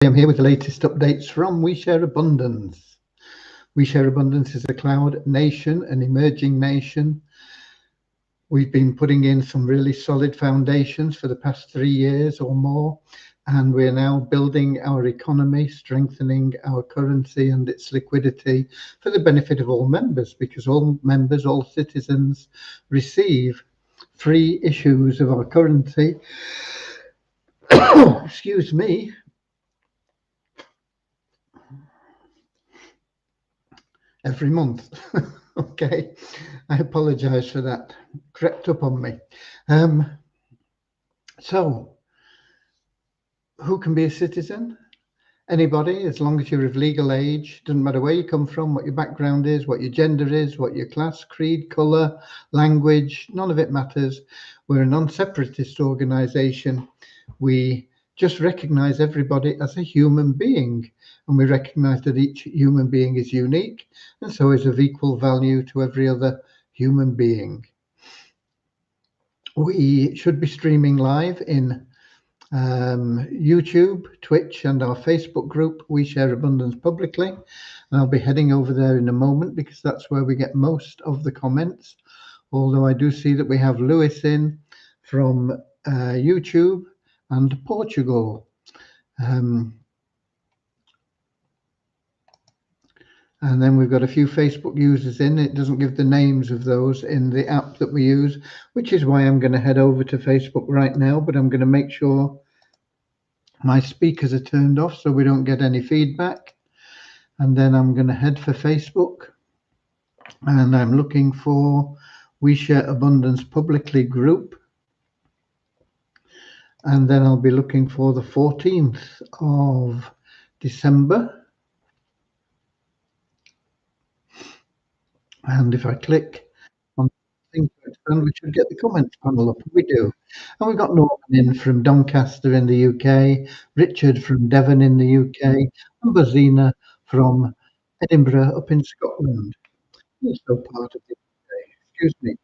I'm here with the latest updates from We Share Abundance. We Share Abundance is a cloud nation, an emerging nation. We've been putting in some really solid foundations for the past 3 years or more, and we're now building our economy, strengthening our currency and its liquidity for the benefit of all members, because all members, all citizens receive free issues of our currency. Excuse me. Every month. Okay, I apologize for that. Crept up on me. So, who can be a citizen? Anybody, as long as you're of legal age. Doesn't matter where you come from, what your background is, what your gender is, what your class, creed, colour, language, none of it matters. We're a non-separatist organisation. We just recognise everybody as a human being, and we recognise that each human being is unique and so is of equal value to every other human being. We should be streaming live in YouTube, Twitch, and our Facebook group, We Share Abundance Publicly. And I'll be heading over there in a moment because that's where we get most of the comments. Although I do see that we have Lewis in from YouTube and Portugal. And then we've got a few Facebook users in. It doesn't give the names of those in the app that we use, which is why I'm going to head over to Facebook right now, but I'm going to make sure my speakers are turned off so we don't get any feedback. And then I'm going to head for Facebook, and I'm looking for We Share Abundance Publicly group. And then I'll be looking for the 14th of December. And if I click on things to expand, we should get the comments panel up. We do. And we've got Norman in from Doncaster in the UK, Richard from Devon in the UK, and Bozina from Edinburgh up in Scotland. Also part of the UK. Excuse me.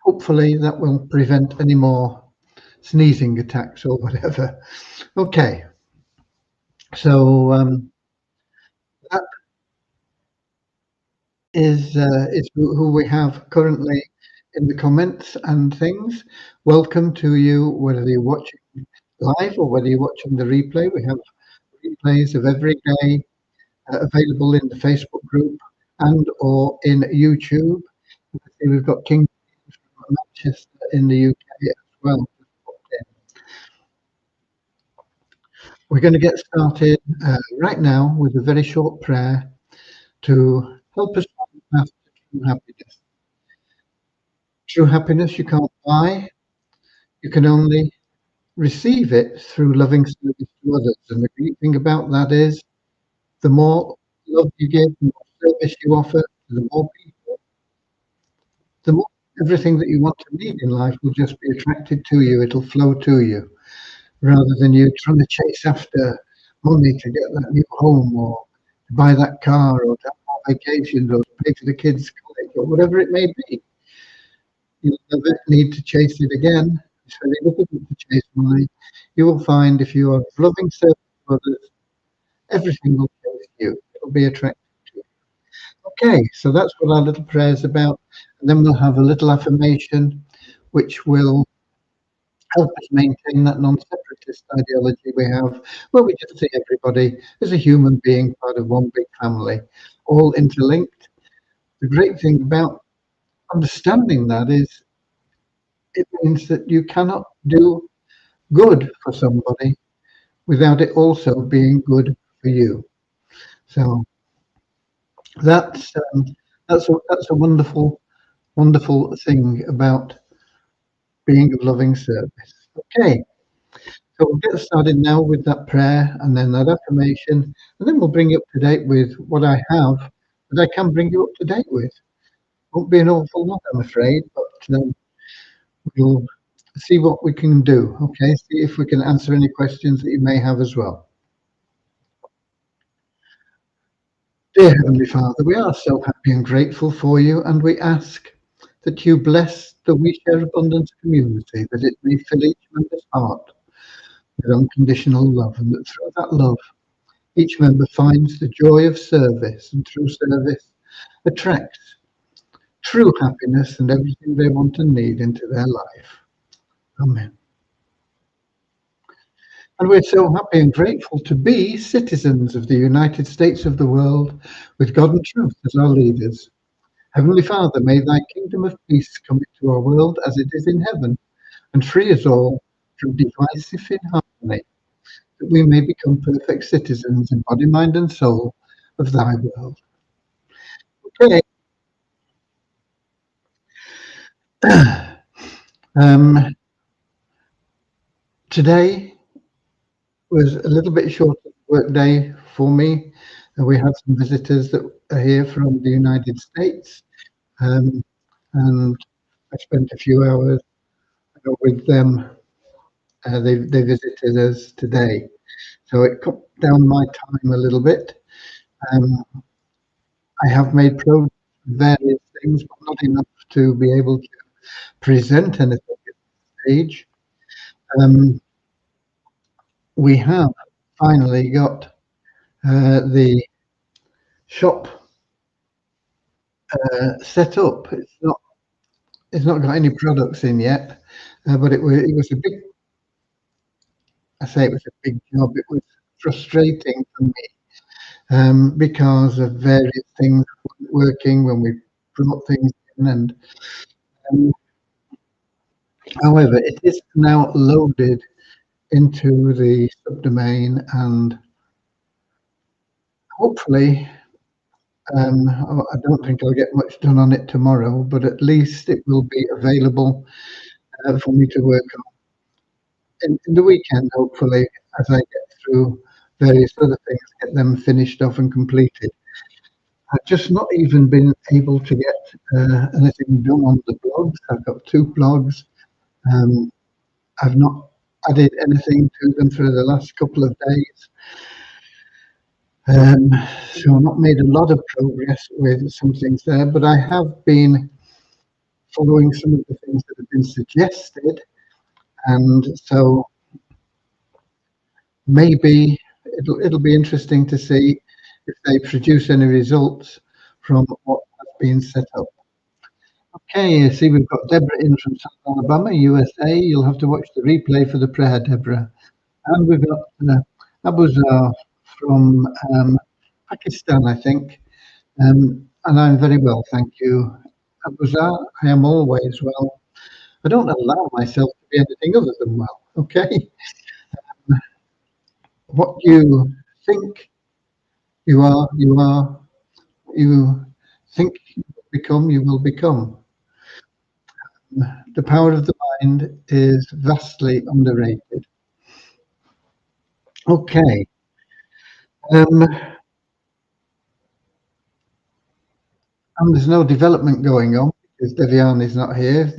Hopefully that will prevent any more sneezing attacks or whatever. Okay. So that is who we have currently in the comments and things. Welcome to you, whether you're watching live or whether you're watching the replay. We have replays of every day available in the Facebook group and or in YouTube. We've got King from Manchester in the UK as well. We're going to get started right now with a very short prayer to help us find the path to true happiness. True happiness you can't buy. You can only receive it through loving service to others. And the great thing about that is the more love you give, the more service you offer to the more people, the more everything that you want to need in life will just be attracted to you. It'll flow to you rather than you trying to chase after money to get that new home or to buy that car or to have more vacations or to pay for the kids' college or whatever it may be. You'll never need to chase it again. It's very difficult to chase money. You will find if you are loving service to others, everything will chase you. It will be attracted to you. Okay, so that's what our little prayer is about. And then we'll have a little affirmation which will help us maintain that non-separatist ideology we have, where we just see everybody as a human being, part of one big family, all interlinked. The great thing about understanding that is it means that you cannot do good for somebody without it also being good for you. So that's a wonderful thing about being of loving service. Okay, so we'll get started now with that prayer and then that affirmation, and then we'll bring you up to date with what I have that I can bring you up to date with. Won't be an awful lot, I'm afraid, but we'll see what we can do. Okay, see if we can answer any questions that you may have as well. Dear Heavenly Father, we are so happy and grateful for you, and we ask that you bless the We Share Abundance community, that it may fill each member's heart with unconditional love, and that through that love, each member finds the joy of service, and through service attracts true happiness and everything they want and need into their life. Amen. And we're so happy and grateful to be citizens of the United States of the world, with God and truth as our leaders. Heavenly Father, may thy kingdom of peace come into our world as it is in heaven, and free us all from divisive inharmony, that we may become perfect citizens in body, mind, and soul of thy world. Okay. Today was a little bit short of work day for me. We had some visitors that are here from the United States, and I spent a few hours with them. They visited us today, so it cut down my time a little bit. I have made progress with various things, but not enough to be able to present anything at this stage. We have finally got the shop set up. It's not got any products in yet, but it was a big. I say it was a big job. It was frustrating for me because of various things weren't working when we brought things in, and however, it is now loaded into the subdomain, and hopefully, I don't think I'll get much done on it tomorrow, but at least it will be available for me to work on in the weekend, hopefully, as I get through various other things, get them finished off and completed. I've just not even been able to get anything done on the blogs. I've got 2 blogs. I've not added anything to them for the last couple of days. So I've not made a lot of progress with some things there, but I have been following some of the things that have been suggested, and so maybe it'll be interesting to see if they produce any results from what has been set up. Okay, I see we've got Deborah in from South Alabama, USA. You'll have to watch the replay for the prayer, Deborah. And we've got Abuzar from Pakistan, I think. And I'm very well, thank you. Abuzar, I am always well. I don't allow myself to be anything other than well, okay? What you think you are, you are. You think you will become, you will become. The power of the mind is vastly underrated. Okay. And there's no development going on because Devian is not here.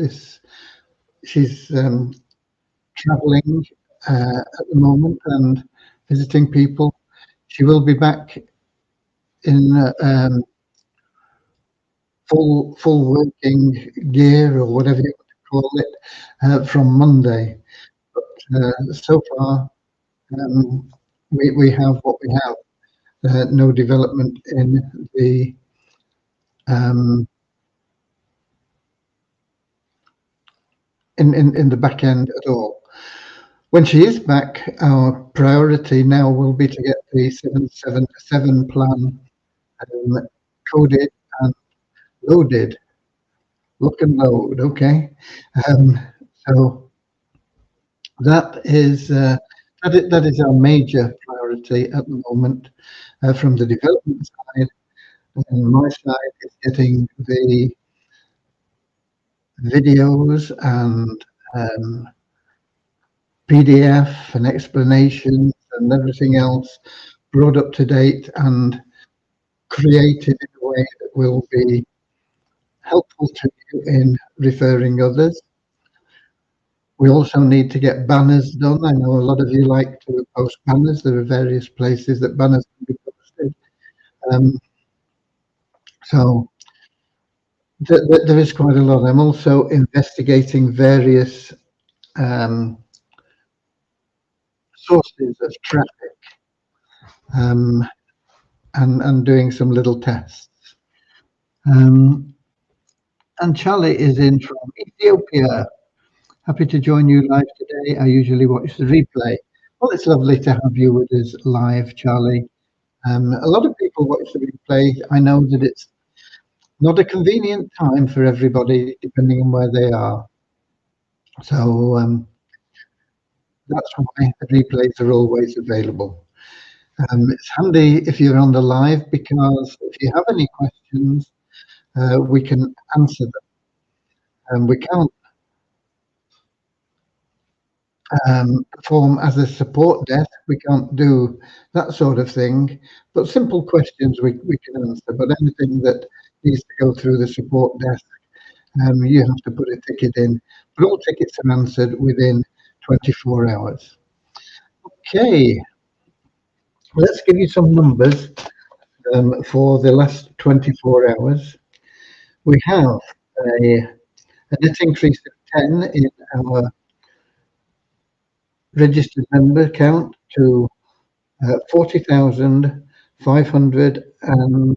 She's traveling at the moment and visiting people. She will be back in full working gear, or whatever you want to call it, from Monday. But so far, we have what we have. No development in the in the back end at all. When she is back, our priority now will be to get the 777 plan coded and loaded. Lock and load, okay. So that is our major priority at the moment from the development side. And my side is getting the videos and PDF and explanations and everything else brought up to date and created in a way that will be helpful to you in referring others. We also need to get banners done. I know a lot of you like to post banners. There are various places that banners can be posted. So There is quite a lot. I'm also investigating various um, sources of traffic, um, and doing some little tests. Um, and Charlie is in from Ethiopia. Happy to join you live today. I usually watch the replay. Well, it's lovely to have you with us live, Charlie. A lot of people watch the replay. I know that it's not a convenient time for everybody, depending on where they are. So that's why the replays are always available. It's handy if you're on the live, because if you have any questions, we can answer them. We can't perform as a support desk. We can't do that sort of thing, but simple questions we can answer. But anything that needs to go through the support desk, you have to put a ticket in. But all tickets are answered within 24 hours. Okay, let's give you some numbers for the last 24 hours. We have a net increase of 10 in our registered member count to 40,513.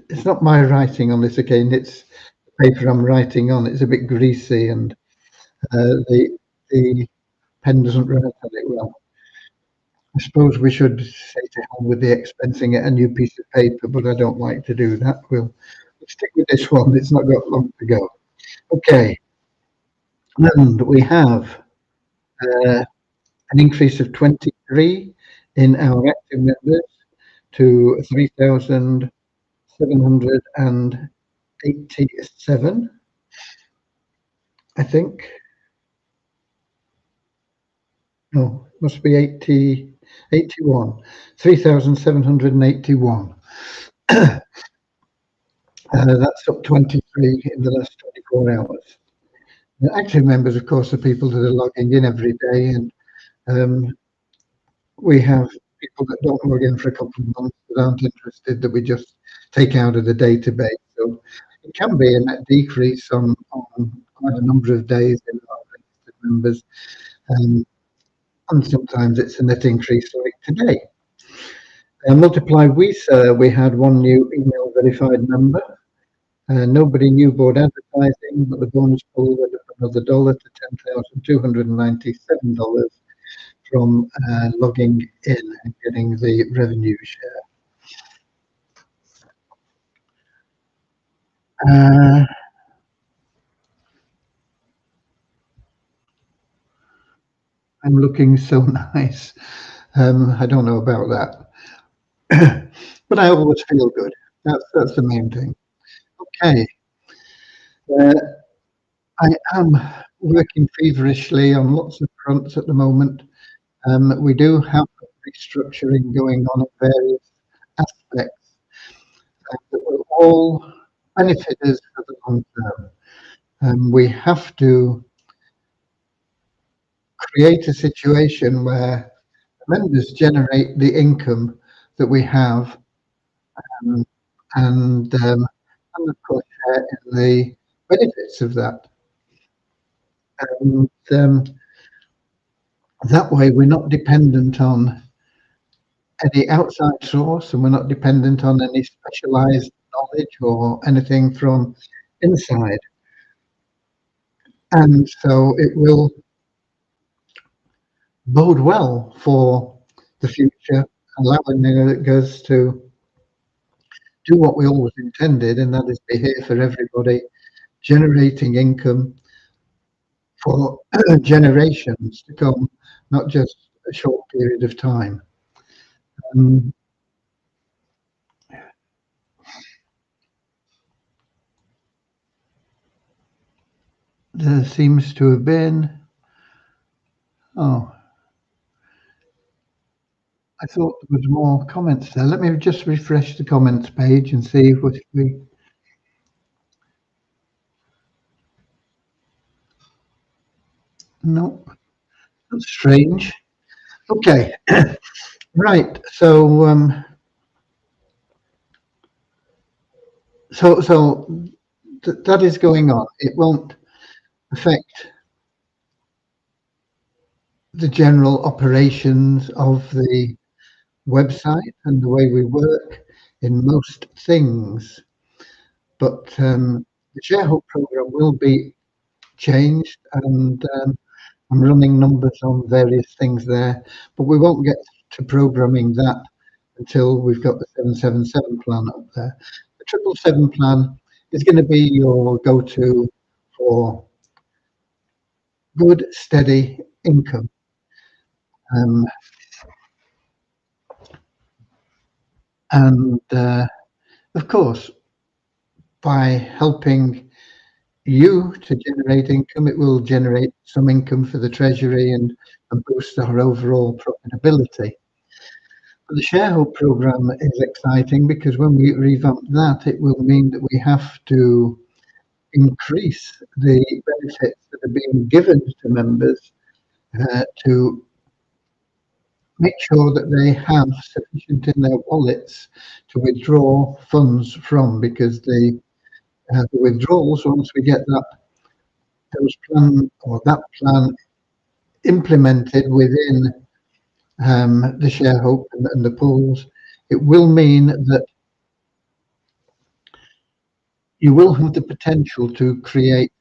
It's not my writing on this again, it's the paper I'm writing on. It's a bit greasy, and the pen doesn't write on it well. I suppose we should say to hell with the expensing it a new piece of paper, but I don't like to do that. We'll stick with this one. It's not got long to go. Okay, and we have an increase of 23 in our active members to 3,787, I think. No, must be 81. 3,781. That's up 23 in the last 24 hours. The active members, of course, are people that are logging in every day, and we have people that don't log in for a couple of months that aren't interested, that we just take out of the database. So it can be a net decrease on quite a number of days in our registered members, and sometimes it's a net increase like today. Multiply WeSir, we had one new email verified member. Nobody knew board advertising, but the bonus pool went up another $1 to $10,297 from logging in and getting the revenue share. I'm looking so nice. I don't know about that, but I always feel good. That's the main thing. Okay. I am working feverishly on lots of fronts at the moment. We do have restructuring going on in various aspects that will all benefit us for the long term. We have to create a situation where members generate the income that we have, and of course share in the benefits of that. And that way we're not dependent on any outside source, and we're not dependent on any specialized knowledge or anything from inside. And so it will bode well for the future, allowing us to do what we always intended, and that is be here for everybody, generating income for generations to come, not just a short period of time. There seems to have been, oh, I thought there was more comments there. Let me just refresh the comments page and see what we. No, that's strange. Okay, Right. So that is going on. It won't affect the general operations of the website and the way we work in most things, but the Sharehope program will be changed, and I'm running numbers on various things there, but we won't get to programming that until we've got the 777 plan up there. The 777 plan is going to be your go-to for good, steady income. Um, and of course, by helping you to generate income, it will generate some income for the treasury and boost our overall profitability. But the Sharehope program is exciting because when we revamp that, it will mean that we have to increase the benefits that are being given to members to make sure that they have sufficient in their wallets to withdraw funds from, because the withdrawals, once we get those plan or that plan implemented within the Sharehope and the pools, it will mean that you will have the potential to create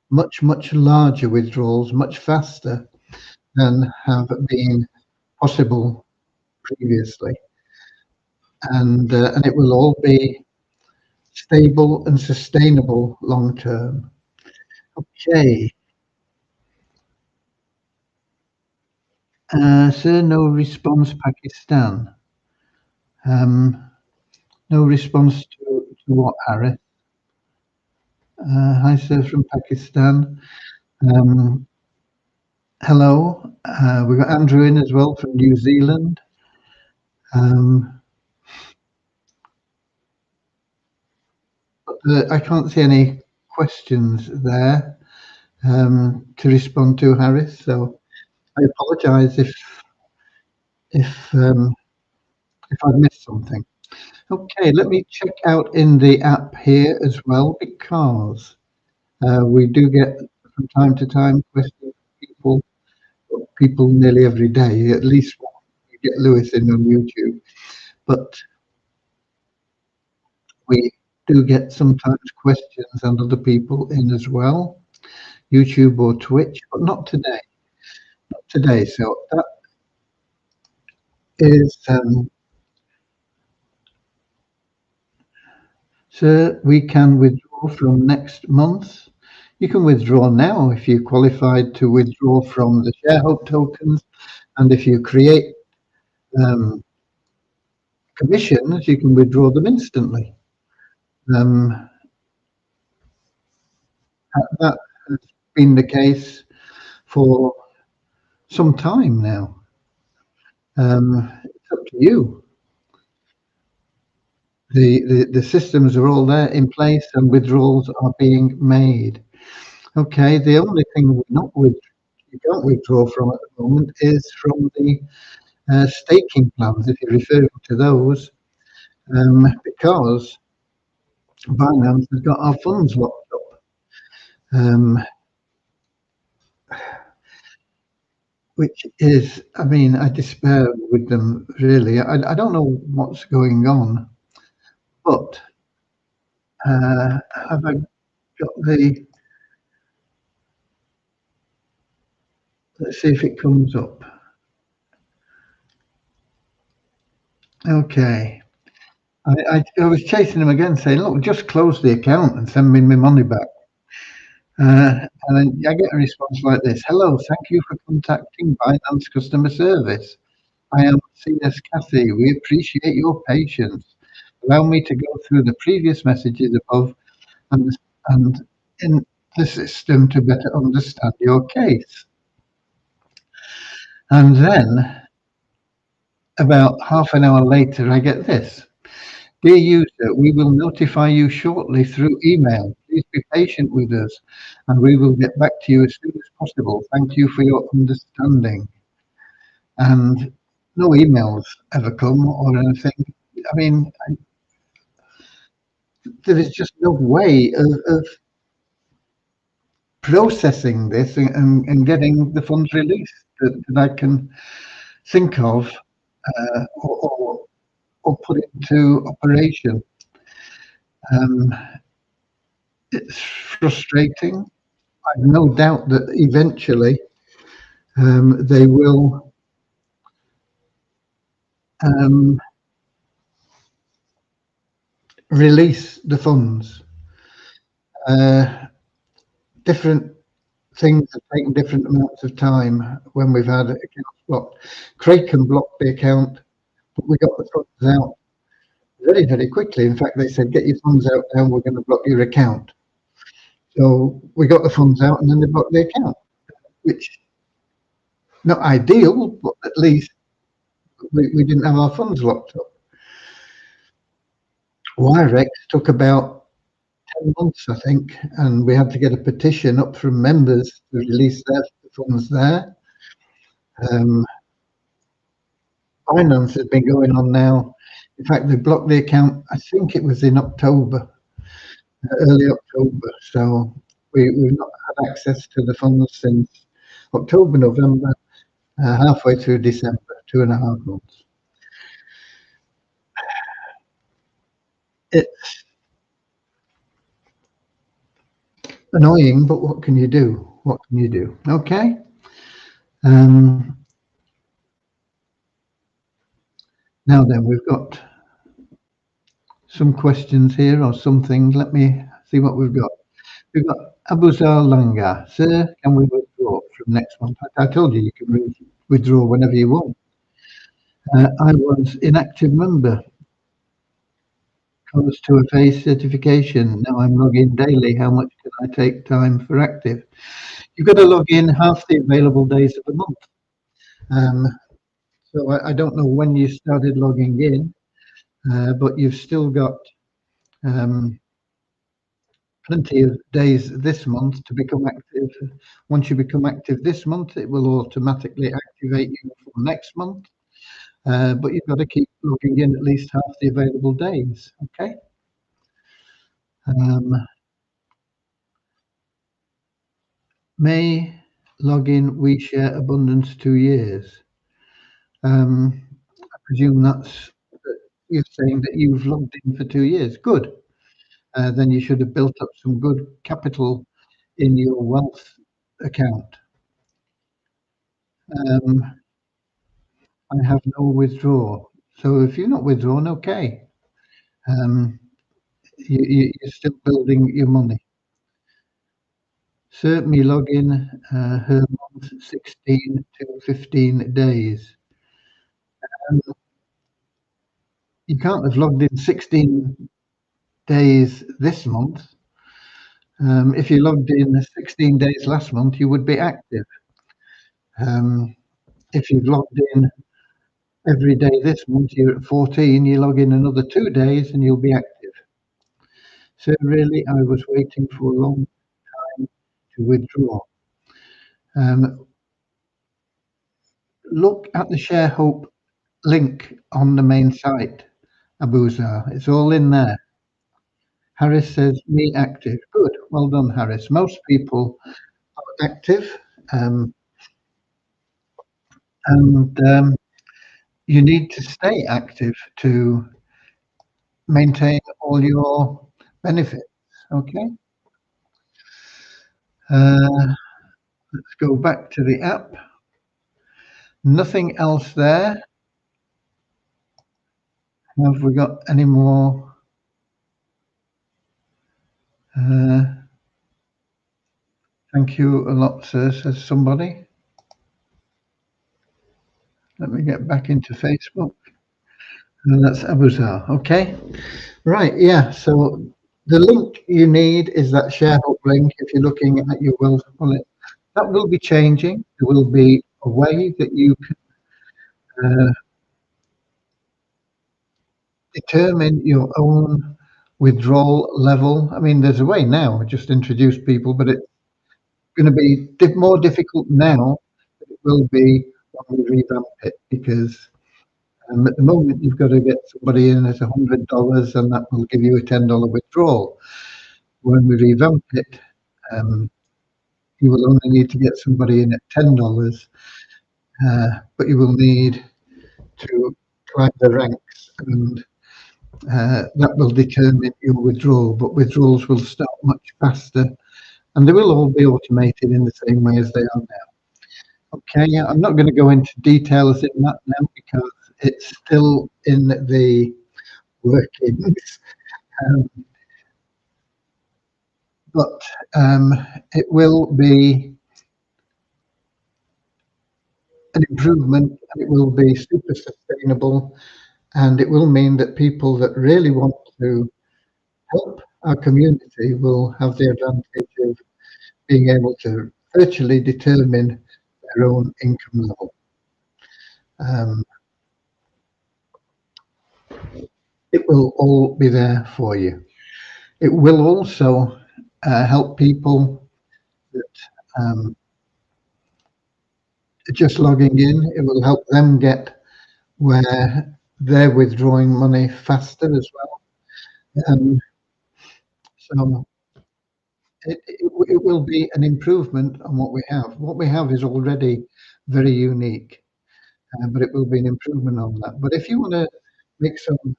much larger withdrawals much faster than have been possible previously, and it will all be stable and sustainable long term. Okay, sir, no response, Pakistan. No response to what, Harry? Hi, sir, from Pakistan. Um, hello. We've got Andrew in as well from New Zealand. I can't see any questions there to respond to, Harris. So I apologise if I've missed something. Okay, let me check out in the app here as well, because we do get from time to time questions from people nearly every day. At least we get Lewis in on YouTube, but we do get sometimes questions and other people in as well, YouTube or Twitch, but not today. Not today. So that is, sir, we can withdraw from next month. You can withdraw now if you're qualified to withdraw from the Sharehope tokens, and if you create commissions, you can withdraw them instantly. That has been the case for some time now. It's up to you. The systems are all there in place, and withdrawals are being made. Okay, the only thing you can't withdraw from at the moment is from the staking plans, if you're referring to those, because Binance has got our funds locked up. Which is, I mean, I despair with them, really. I don't know what's going on, but have I got the, let's see if it comes up. Okay. I was chasing him again, saying, look, just close the account and send me my money back. And then I get a response like this. Hello, thank you for contacting Binance customer service. I am CS Cathy. We appreciate your patience. Allow me to go through the previous messages above and in the system to better understand your case. And then about half an hour later, I get this. Dear user, we will notify you shortly through email. Please be patient with us and we will get back to you as soon as possible. Thank you for your understanding. And no emails ever come or anything. I mean, there is just no way of processing this and getting the funds released that I can think of, or put into operation. Um, it's frustrating. I've no doubt that eventually they will um, release the funds. Uh, Different things have taken different amounts of time when we've had accounts blocked. Kraken blocked the account, but we got the funds out very, very quickly. In fact, they said, get your funds out now, we're going to block your account. So we got the funds out and then they blocked the account, which not ideal, but at least we didn't have our funds locked up. Wirex took about 10 months, I think, and we had to get a petition up from members to release their funds there. Finance has been going on now. In fact, they blocked the account, I think it was in October, early October. So we've not had access to the funds since October, November, halfway through December, 2.5 months. It's annoying, but what can you do? What can you do? Okay. Now then, we've got some questions here or something. Let me see what we've got. We've got Abuzar Langa. Sir, can we withdraw from next month? I told you you can withdraw whenever you want. I was inactive member. Comes to a phase certification. Now I'm logging daily. How much can I take time for active? You've got to log in half the available days of the month. So I don't know when you started logging in, but you've still got plenty of days this month to become active. Once you become active this month, it will automatically activate you for next month. But you've got to keep logging in at least half the available days. Okay. May login WeShare Abundance 2 years. I presume that's you're saying that you've logged in for 2 years. Good. Then you should have built up some good capital in your wealth account. I have no withdrawal. So if you're not withdrawn, okay. You're still building your money. Certainly log in her month 16 to 15 days. You can't have logged in 16 days this month. If you logged in 16 days last month, you would be active. If you've logged in every day this month, you're at 14, you log in another 2 days and you'll be active. So really, I was waiting for a long time to withdraw. Look at the ShareHope link on the main site, Abuzar. It's all in there. Harris says, me active. Good. Well done, Harris. Most people are active. You need to stay active to maintain all your benefits. Okay. Let's go back to the app. Nothing else there. Have we got any more? Thank you a lot, sir, says somebody. Let me get back into Facebook. And that's Abuzar. Okay. Right. Yeah. So the link you need is that ShareHope link. If you're looking at your wealth wallet, that will be changing. There will be a way that you can determine your own withdrawal level. I mean, there's a way now. I just introduced people, but it's going to be more difficult now than it will be when we revamp it, because At the moment, you've got to get somebody in at $100, and that will give you a $10 withdrawal. When we revamp it, you will only need to get somebody in at $10, but you will need to climb the ranks, and that will determine your withdrawal. But withdrawals will start much faster, and they will all be automated in the same way as they are now. Okay, I'm not going to go into details in that now because it's still in the workings, but it will be an improvement, and it will be super sustainable, and it will mean that people that really want to help our community will have the advantage of being able to virtually determine their own income level. It will all be there for you. It will also help people that are just logging in. It will help them get where they're withdrawing money faster as well. So it will be an improvement on what we have. What we have is already very unique, but it will be an improvement on that. But if you want to make some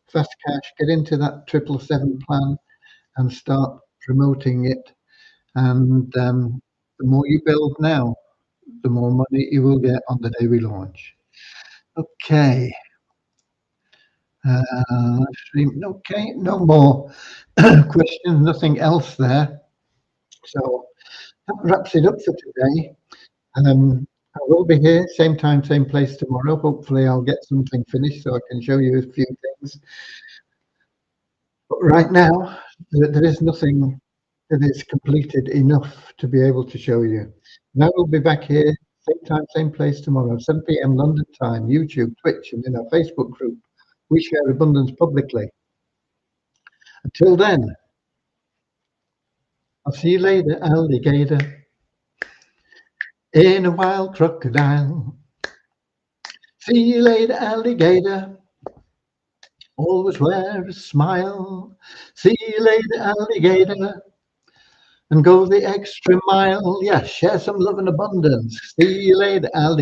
fast cash, get into that 777 plan and start promoting it. And the more you build now, the more money you will get on the day we launch. Okay. Okay, no more questions, nothing else there. So that wraps it up for today. I will be here, same time, same place tomorrow. Hopefully I'll get something finished so I can show you a few things. But right now, there is nothing that is completed enough to be able to show you. And I will be back here, same time, same place tomorrow, 7 p.m. London time, YouTube, Twitch, and in our Facebook group. We share abundance publicly. Until then, I'll see you later, alligator. In a wild crocodile. See you later, alligator. Always wear a smile. See you later, alligator. And go the extra mile. Yeah, share some love and abundance. See you later, alligator.